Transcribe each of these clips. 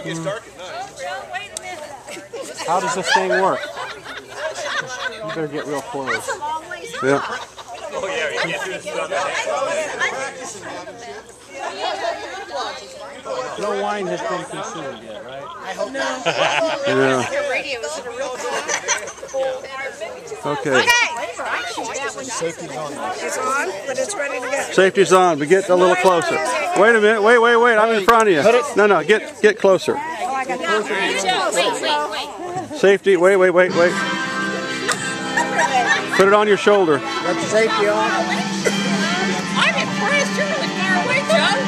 it gets dark at night. Wait a minute. How does this thing work? You better get real close. That's a long ways up. Yeah. Oh yeah, you can't do this without that. No wine has been consumed yet, right? I hope not. Yeah. Your radio is in a real Okay. Safety's on, but it's ready to go. Safety's on, but get a little closer. Wait a minute, wait, I'm in front of you. No, get closer. Safety, wait. Put it on your shoulder. Got the safety on. I'm impressed. You're really far away, Joe.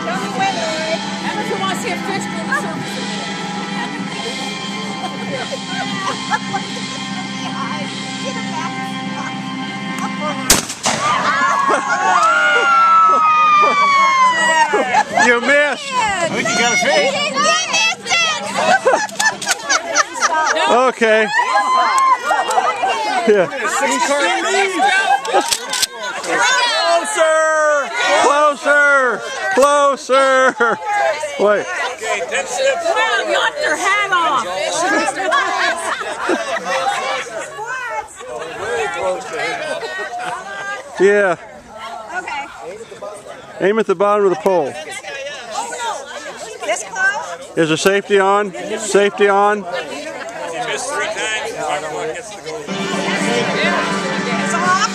Tell me when, Lloyd. How much you want to see a fish go to the surface again? You missed. I think you got a fish. Okay. Yeah. Closer. Wait. Okay, 10 steps. Well, you got their hat on. Yeah. Okay. Aim at the bottom of the pole. Oh, no. This close? Is the safety on? Safety on? You missed 3 times. Everyone gets to go. It's off.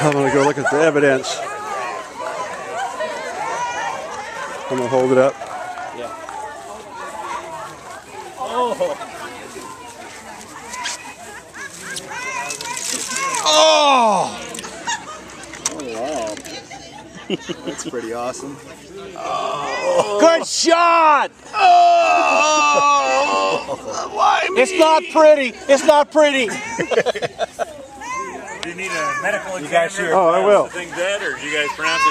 I'm going to go look at the evidence. I'm going to hold it up. Yeah. Oh. Oh! Wow. That's pretty awesome. Oh. Good shot! Oh! Why me? It's not pretty. It's not pretty. Do you need a medical examiner? Oh, I will. Thing dead, or do you guys pronounce it?